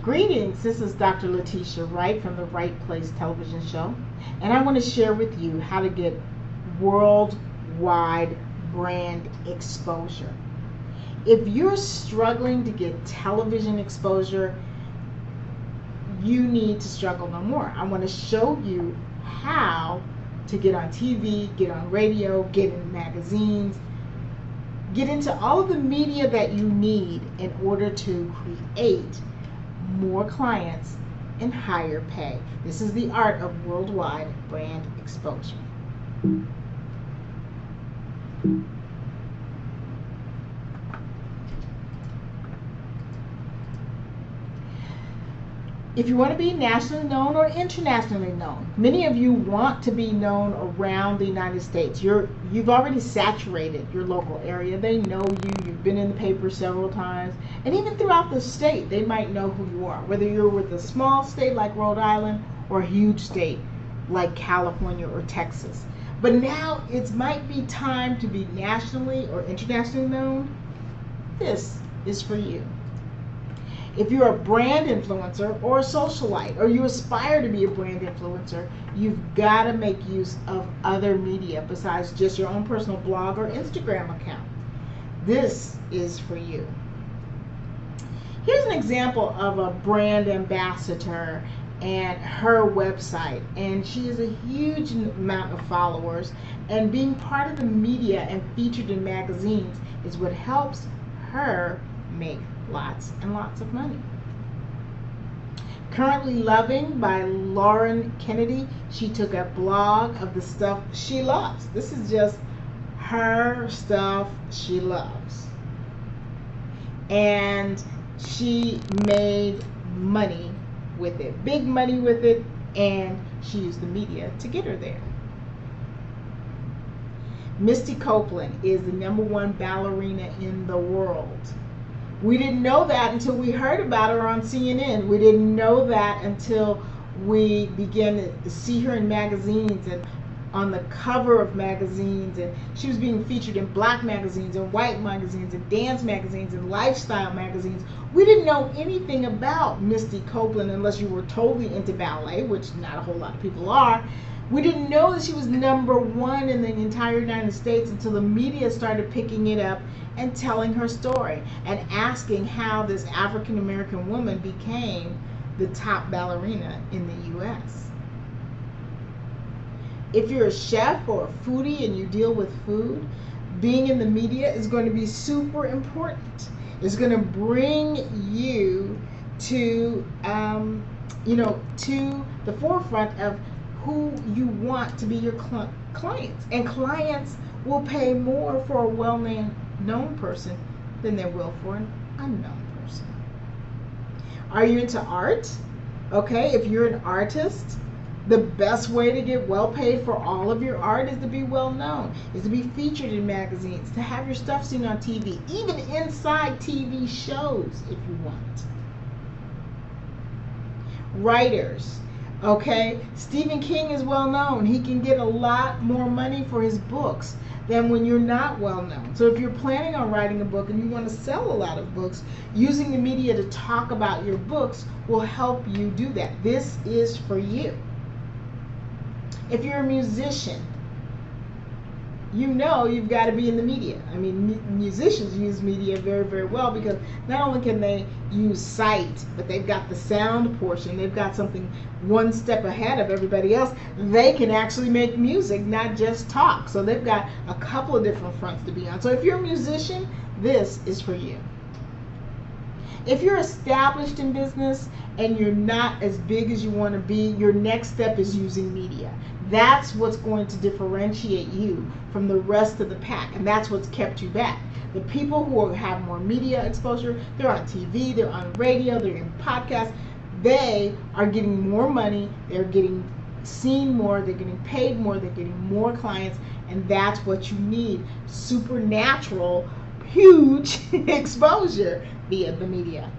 Greetings, this is Dr. Letitia Wright from the Right Place Television Show, and I want to share with you how to get worldwide brand exposure. If you're struggling to get television exposure, you need to struggle no more. I want to show you how to get on TV, get on radio, get in magazines, get into all of the media that you need in order to create more clients and higher pay. This is the art of worldwide brand exposure. If you want to be nationally known or internationally known, many of you want to be known around the United States. You've already saturated your local area. They know you. You've been in the paper several times. And even throughout the state, they might know who you are, whether you're with a small state like Rhode Island or a huge state like California or Texas. But now it might be time to be nationally or internationally known. This is for you. If you're a brand influencer or a socialite, or you aspire to be a brand influencer, you've got to make use of other media besides just your own personal blog or Instagram account. This is for you. Here's an example of a brand ambassador and her website, and she has a huge amount of followers, and being part of the media and featured in magazines is what helps her make lots and lots of money. Currently Loving by Lauren Kennedy. She took a blog of the stuff she loves. This is just her stuff she loves. And she made money with it, big money with it, and she used the media to get her there. Misty Copeland is the #1 ballerina in the world. We didn't know that until we heard about her on CNN. We didn't know that until we began to see her in magazines and on the cover of magazines, and she was being featured in black magazines and white magazines and dance magazines and lifestyle magazines. We didn't know anything about Misty Copeland unless you were totally into ballet, which not a whole lot of people are. We didn't know that she was #1 in the entire United States until the media started picking it up and telling her story and asking how this African American woman became the top ballerina in the US. If you're a chef or a foodie and you deal with food, being in the media is going to be super important. It's going to bring you to, to the forefront of who you want to be your clients. And clients will pay more for a well-known person than they will for an unknown person. Are you into art? Okay, if you're an artist, the best way to get well paid for all of your art is to be well known, is to be featured in magazines, to have your stuff seen on TV, even inside TV shows if you want. Writers. Okay, Stephen King is well known. He can get a lot more money for his books than when you're not well known. So if you're planning on writing a book and you want to sell a lot of books, using the media to talk about your books will help you do that. This is for you. If you're a musician, you know you've got to be in the media. I mean, musicians use media very, very well because not only can they use sight, but they've got the sound portion. They've got something one step ahead of everybody else. They can actually make music, not just talk. So they've got a couple of different fronts to be on. So if you're a musician, this is for you. If you're established in business and you're not as big as you want to be, your next step is using media. That's what's going to differentiate you from the rest of the pack, and that's what's kept you back. The people who have more media exposure, they're on TV, they're on radio, they're in podcasts, they are getting more money, they're getting seen more, they're getting paid more, they're getting more clients, and that's what you need. Supernatural, huge exposure via the media.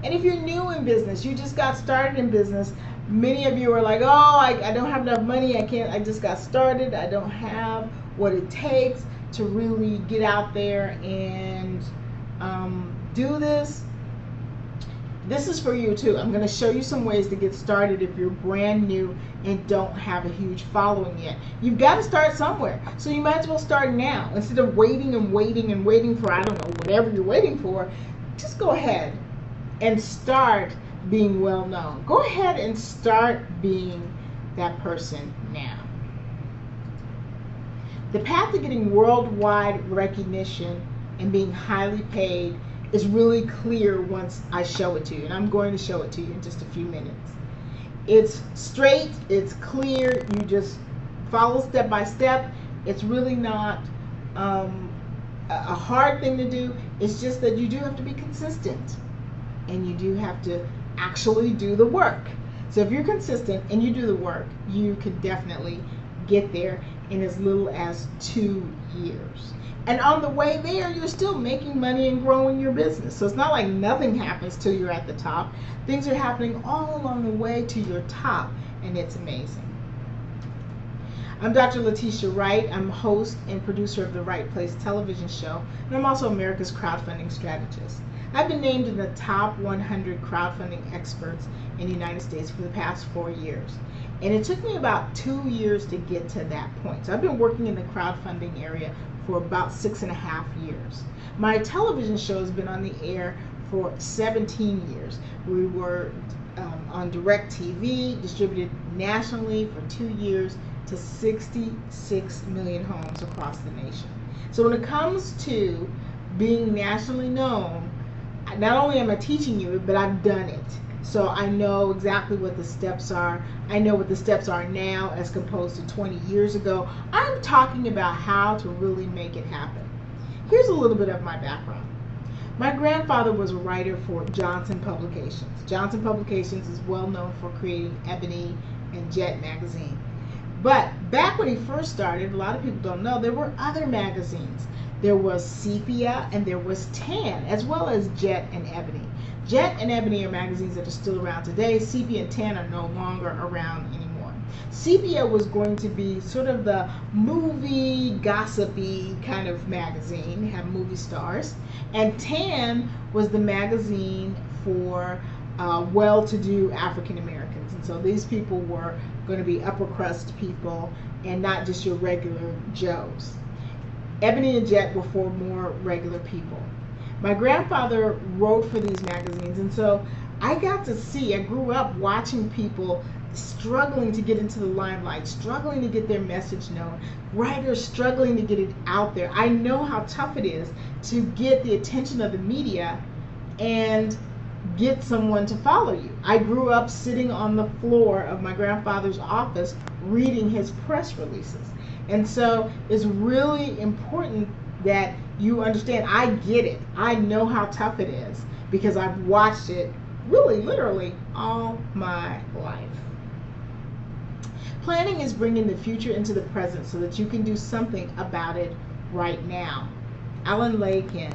And if you're new in business, you just got started in business, many of you are like, oh, I don't have enough money, I just got started, I don't have what it takes to really get out there and do this. this is for you too. I'm going to show you some ways to get started if you're brand new and don't have a huge following yet. You've got to start somewhere. So you might as well start now. Instead of waiting and waiting and waiting for, I don't know, whatever you're waiting for, just go ahead and start being well known. Go ahead and start being that person now. The path to getting worldwide recognition and being highly paid is really clear once I show it to you, and I'm going to show it to you in just a few minutes. It's straight, it's clear, you just follow step by step. It's really not a hard thing to do. It's just that you do have to be consistent, and you do have to actually do the work. So if you're consistent and you do the work, you can definitely get there in as little as 2 years. And on the way there, you're still making money and growing your business. So it's not like nothing happens till you're at the top. Things are happening all along the way to your top, and it's amazing. I'm Dr. Letitia Wright. I'm host and producer of the Right Place television show, and I'm also America's crowdfunding strategist. I've been named in the top 100 crowdfunding experts in the United States for the past 4 years. And it took me about 2 years to get to that point. So I've been working in the crowdfunding area for about 6.5 years. My television show has been on the air for 17 years. We were on DirecTV, distributed nationally for 2 years to 66 million homes across the nation. So when it comes to being nationally known, not only am I teaching you, but I've done it. So I know exactly what the steps are. I know what the steps are now as opposed to 20 years ago. I'm talking about how to really make it happen. Here's a little bit of my background. My grandfather was a writer for Johnson Publications. Johnson Publications is well known for creating Ebony and Jet magazine. But back when he first started, a lot of people don't know, there were other magazines. There was Sepia and there was Tan, as well as Jet and Ebony. Jet and Ebony are magazines that are still around today. Sepia and Tan are no longer around anymore. Sepia was going to be sort of the movie, gossipy kind of magazine, have movie stars. And Tan was the magazine for well-to-do African Americans. And so these people were going to be upper crust people and not just your regular Joes. Ebony and Jet were for more regular people. My grandfather wrote for these magazines, and so I grew up watching people struggling to get into the limelight, struggling to get their message known, writers struggling to get it out there. I know how tough it is to get the attention of the media and get someone to follow you. I grew up sitting on the floor of my grandfather's office reading his press releases. And so it's really important that you understand, I get it. I know how tough it is because I've watched it really, literally all my life. Planning is bringing the future into the present so that you can do something about it right now. Alan Lakin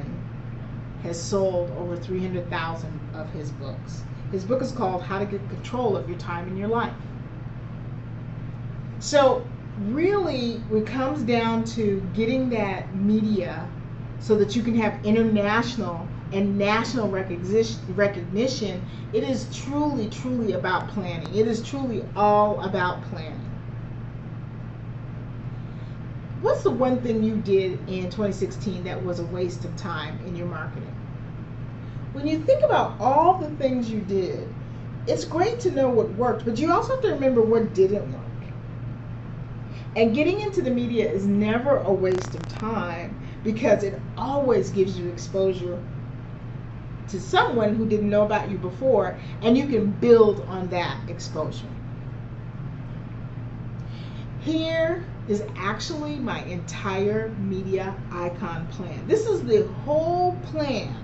has sold over 300,000 of his books. His book is called How to Get Control of Your Time and Your Life. So really, it comes down to getting that media so that you can have international and national recognition. It is truly, truly about planning. It is truly all about planning. What's the one thing you did in 2016 that was a waste of time in your marketing? When you think about all the things you did, it's great to know what worked, but you also have to remember what didn't work. And getting into the media is never a waste of time because it always gives you exposure to someone who didn't know about you before, and you can build on that exposure. Here is actually my entire media icon plan. This is the whole plan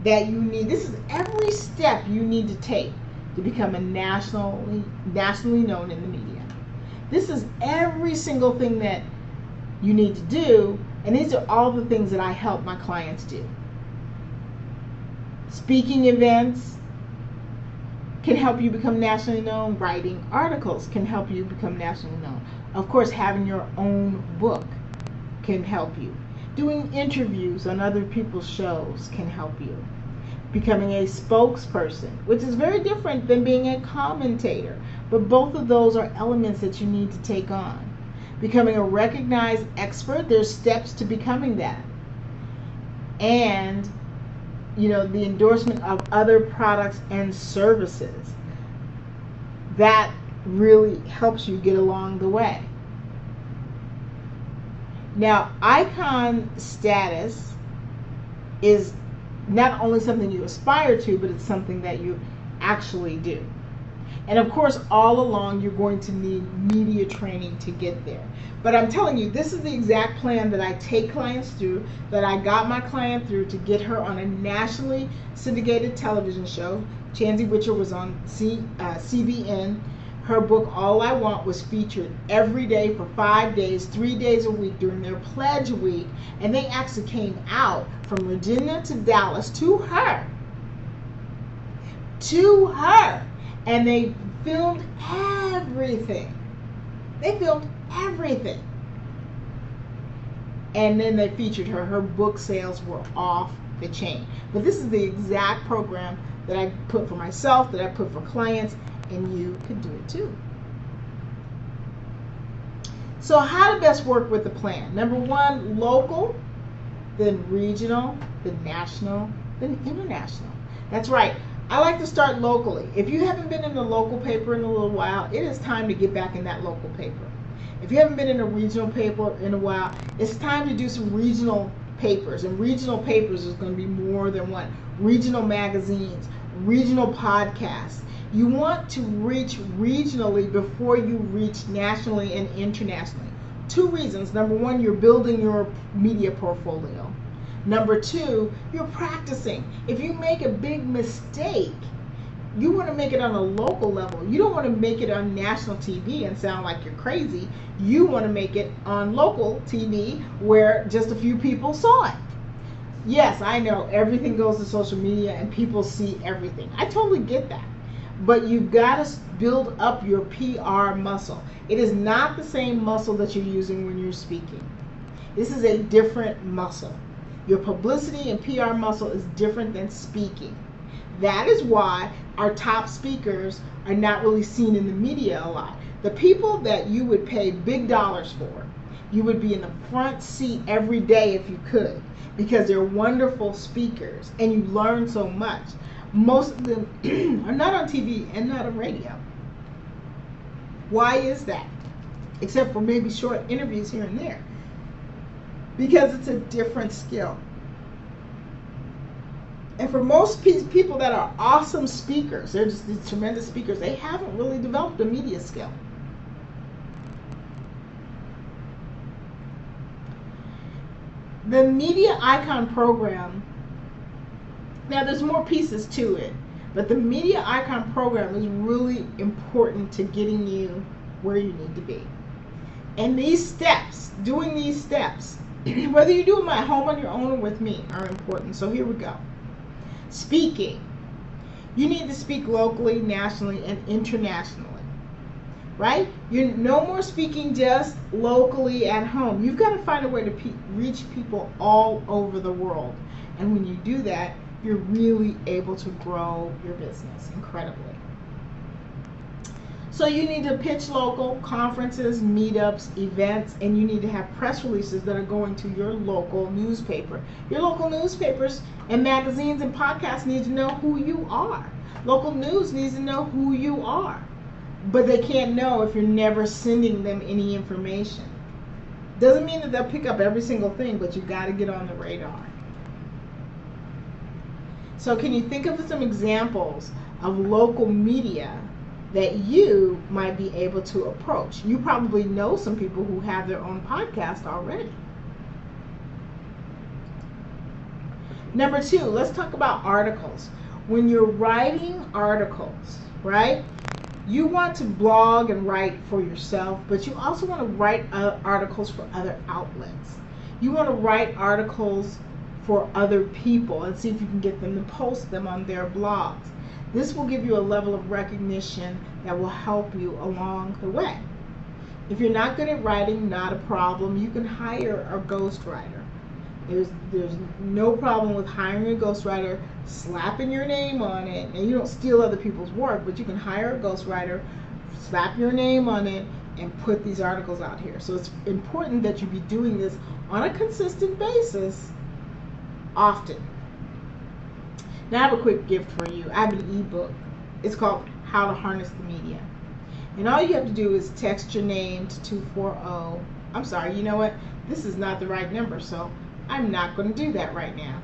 that you need. This is every step you need to take to become a nationally known in the media. This is every single thing that you need to do, and these are all the things that I help my clients do. Speaking events can help you become nationally known. Writing articles can help you become nationally known. Of course, having your own book can help you. Doing interviews on other people's shows can help you. becoming a spokesperson, which is very different than being a commentator. But both of those are elements that you need to take on. Becoming a recognized expert, there's steps to becoming that. And, the endorsement of other products and services. That really helps you get along the way. Now, icon status is not only something you aspire to, but it's something that you actually do. And of course, all along, you're going to need media training to get there. But I'm telling you, this is the exact plan that I take clients through, that I got my client through to get her on a nationally syndicated television show. Chansey Witcher was on CBN. Her book, All I Want, was featured every day for 5 days, 3 days a week during their pledge week. And they actually came out from Virginia to Dallas to her. And they filmed everything. And then they featured her. Her book sales were off the chain. But this is the exact program that I put for myself, that I put for clients, and you can do it too. So how to best work with the plan? Number one, local, then regional, then national, then international. That's right. I like to start locally. If you haven't been in the local paper in a little while, it is time to get back in that local paper. If you haven't been in a regional paper in a while, it's time to do some regional papers. And regional papers is going to be more than one. Regional magazines, regional podcasts. You want to reach regionally before you reach nationally and internationally. 2 reasons. Number one, you're building your media portfolio. Number 2, you're practicing. If you make a big mistake, you want to make it on a local level. You don't want to make it on national TV and sound like you're crazy. You want to make it on local TV where just a few people saw it. Yes, I know everything goes to social media and people see everything. I totally get that. But you've got to build up your PR muscle. It is not the same muscle that you're using when you're speaking. This is a different muscle. Your publicity and PR muscle is different than speaking. That is why our top speakers are not really seen in the media a lot. The people that you would pay big dollars for, you would be in the front seat every day if you could, because they're wonderful speakers and you learn so much. Most of them are not on TV and not on radio. Why is that? Except for maybe short interviews here and there. Because it's a different skill. And for most people that are awesome speakers, they're just these tremendous speakers, they haven't really developed a media skill. The Media Icon program, now there's more pieces to it, but the Media Icon program is really important to getting you where you need to be. And these steps, doing these steps, whether you do them at home on your own or with me, are important. So here we go. Speaking. You need to speak locally, nationally, and internationally. Right? You're no more speaking just locally at home. You've got to find a way to reach people all over the world. And when you do that, you're really able to grow your business incredibly. So you need to pitch local conferences, meetups, events, and you need to have press releases that are going to your local newspaper. Your local newspapers and magazines and podcasts need to know who you are. Local news needs to know who you are. But they can't know if you're never sending them any information. Doesn't mean that they'll pick up every single thing, but you got to get on the radar. So can you think of some examples of local media that you might be able to approach? You probably know some people who have their own podcast already. Number 2, let's talk about articles. When you're writing articles, right, you want to blog and write for yourself, but you also want to write articles for other outlets. You want to write articles for other people and see if you can get them to post them on their blogs. This will give you a level of recognition that will help you along the way. If you're not good at writing, not a problem. You can hire a ghostwriter. There's no problem with hiring a ghostwriter, slapping your name on it, and you don't steal other people's work, but you can hire a ghostwriter, slap your name on it, and put these articles out here. So it's important that you be doing this on a consistent basis often. Now I have a quick gift for you. I have an ebook. It's called How to Harness the Media. And all you have to do is text your name to 240. I'm sorry, you know what? This is not the right number, so I'm not going to do that right now.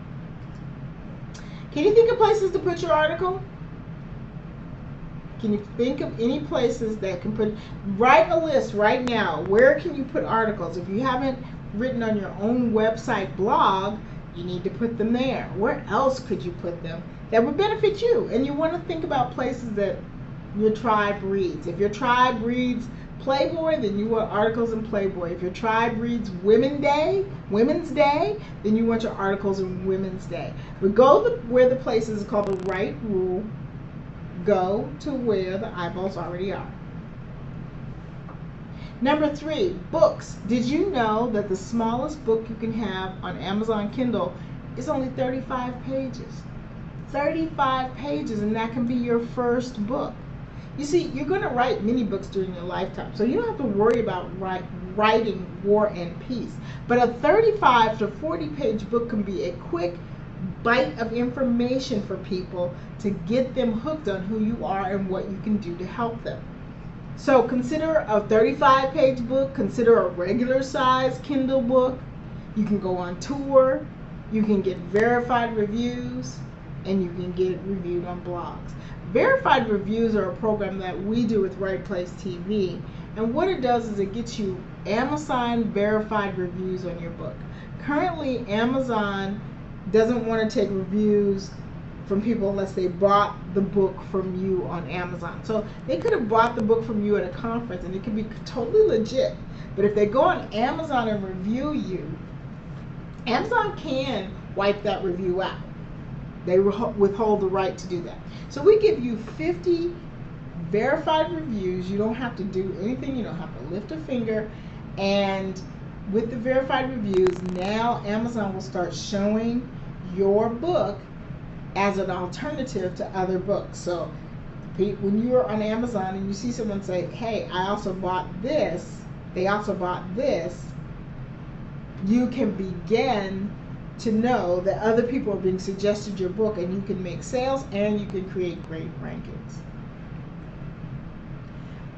Can you think of places to put your article? Can you think of any places that can put, write a list right now. Where can you put articles? If you haven't written on your own website blog, you need to put them there. Where else could you put them that would benefit you? And you want to think about places that your tribe reads. If your tribe reads Playboy, then you want articles in Playboy. If your tribe reads Women's Day, then you want your articles in Women's Day. But go where the place is called the right rule. Go to where the eyeballs already are. Number 3, books. Did you know that the smallest book you can have on Amazon Kindle is only 35 pages? 35 pages, and that can be your first book. You see, you're going to write many books during your lifetime, so you don't have to worry about writing War and Peace. But a 35 to 40 page book can be a quick bite of information for people to get them hooked on who you are and what you can do to help them. So consider a 35 page book, consider a regular size Kindle book. You can go on tour, you can get verified reviews, and you can get it reviewed on blogs. Verified reviews are a program that we do with Right Place TV, and what it does is it gets you Amazon verified reviews on your book. Currently, Amazon doesn't want to take reviews from people unless they bought the book from you on Amazon. So they could have bought the book from you at a conference and it could be totally legit. But if they go on Amazon and review you, Amazon can wipe that review out. They withhold the right to do that. So we give you 50 verified reviews. You don't have to do anything. You don't have to lift a finger. And with the verified reviews, now Amazon will start showing your book as an alternative to other books. So when you're on Amazon and you see someone say, hey, I also bought this, they also bought this, you can begin to know that other people are being suggested your book, and you can make sales and you can create great rankings.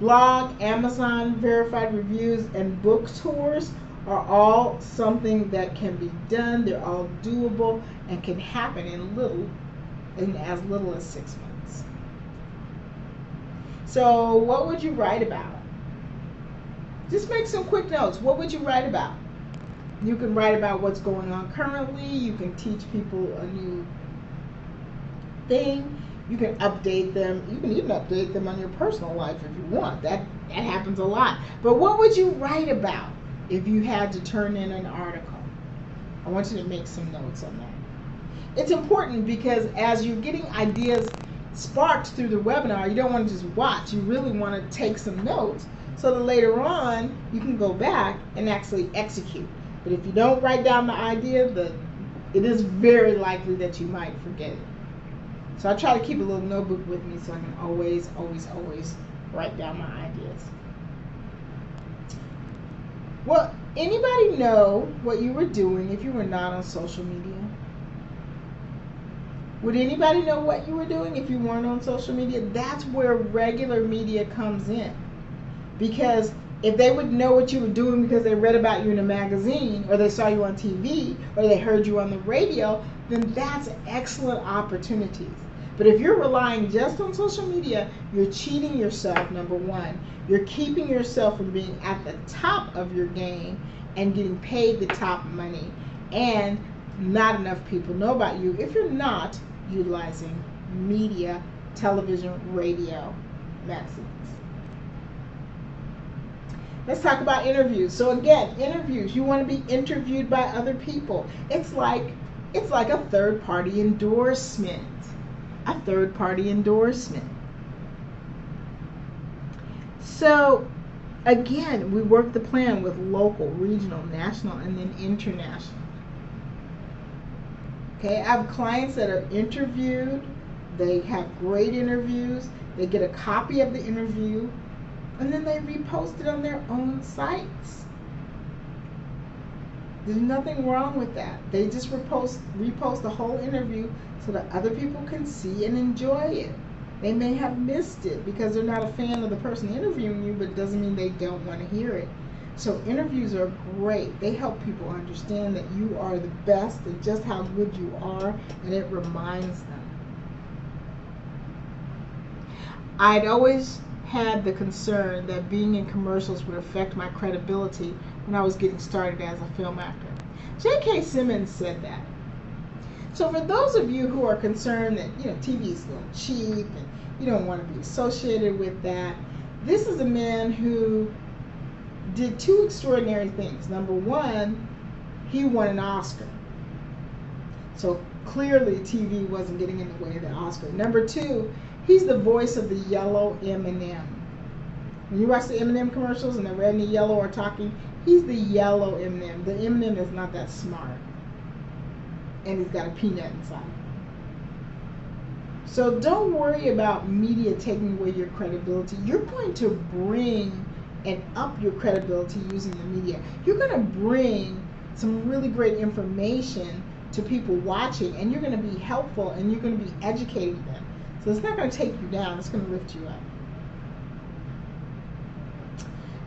Blog, Amazon verified reviews, and book tours are all something that can be done. They're all doable and can happen in as little as 6 months. So what would you write about? Just make some quick notes. What would you write about? You can write about what's going on currently. You can teach people a new thing. You can update them. You can even update them on your personal life if you want. That happens a lot. But what would you write about if you had to turn in an article? I want you to make some notes on that. It's important because as you're getting ideas sparked through the webinar, you don't want to just watch. You really want to take some notes so that later on you can go back and actually execute. But if you don't write down the idea, it is very likely that you might forget it. So I try to keep a little notebook with me so I can always write down my ideas. Well, anybody know what you were doing if you were not on social media? Would anybody know what you were doing if you weren't on social media? That's where regular media comes in. Because if they would know what you were doing because they read about you in a magazine, or they saw you on TV, or they heard you on the radio, then that's excellent opportunities. But if you're relying just on social media, you're cheating yourself, number one. You're keeping yourself from being at the top of your game and getting paid the top money. And not enough people know about you if you're not utilizing media, television, radio, magazines. Let's talk about interviews. So again, interviews. You want to be interviewed by other people. It's like a third-party endorsement. A third-party endorsement. So again, we work the plan with local, regional, national, and then international. Okay, I have clients that are interviewed, they have great interviews, they get a copy of the interview, and then they repost it on their own sites. There's nothing wrong with that. They just repost the whole interview so that other people can see and enjoy it. They may have missed it because they're not a fan of the person interviewing you, but it doesn't mean they don't want to hear it. So interviews are great. They help people understand that you are the best and just how good you are, and it reminds them. I'd always had the concern that being in commercials would affect my credibility when I was getting started as a film actor. J.K. Simmons said that. So for those of you who are concerned that TV is a little cheap and you don't want to be associated with that, this is a man who did two extraordinary things. Number one, he won an Oscar. So clearly TV wasn't getting in the way of the Oscar. Number two, he's the voice of the yellow M&M. When you watch the M&M commercials and the red and the yellow are talking, he's the yellow M&M. The M&M is not that smart. And he's got a peanut inside. So don't worry about media taking away your credibility. You're going to bring and up your credibility using the media. You're going to bring some really great information to people watching, and you're going to be helpful, and you're going to be educating them. So it's not going to take you down, it's going to lift you up.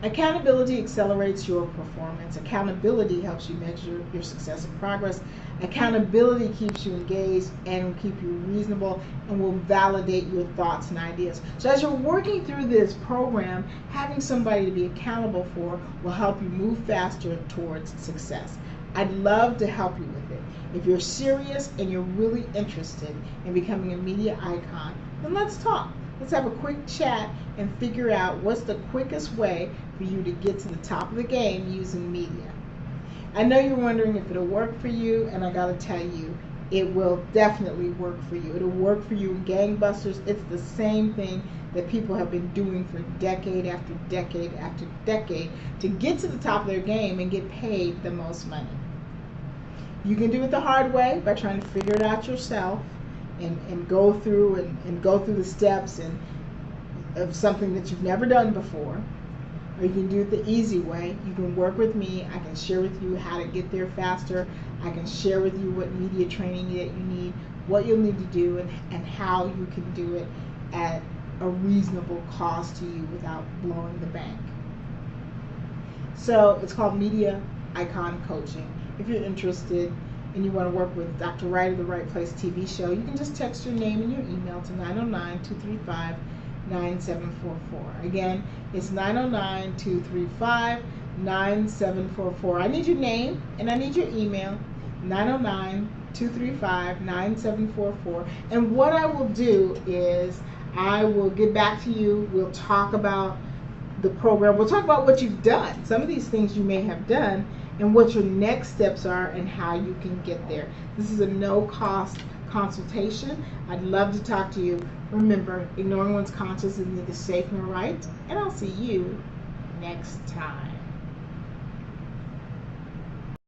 Accountability accelerates your performance. Accountability helps you measure your success and progress. Accountability keeps you engaged and will keep you reasonable and will validate your thoughts and ideas. So as you're working through this program, having somebody to be accountable for will help you move faster towards success. I'd love to help you with it. If you're serious and you're really interested in becoming a media icon, then let's talk. Let's have a quick chat and figure out what's the quickest way for you to get to the top of the game using media. I know you're wondering if it'll work for you, and I gotta tell you, it will definitely work for you. It'll work for you in gangbusters. It's the same thing that people have been doing for decade after decade after decade to get to the top of their game and get paid the most money. You can do it the hard way by trying to figure it out yourself and go through the steps of something that you've never done before. Or you can do it the easy way. You can work with me. I can share with you how to get there faster. I can share with you what media training that you need, what you'll need to do, and how you can do it at a reasonable cost to you without blowing the bank. So it's called Media Icon Coaching. If you're interested and you want to work with Dr. Right of the Right Place TV show, you can just text your name and your email to 909-235-9744. Again, it's 909-235-9744. I need your name and I need your email, 909-235-9744. And what I will do is I will get back to you. We'll talk about the program. We'll talk about what you've done. Some of these things you may have done and what your next steps are and how you can get there. This is a no-cost consultation. I'd love to talk to you. Remember, ignoring one's conscience is neither safe nor right, and I'll see you next time.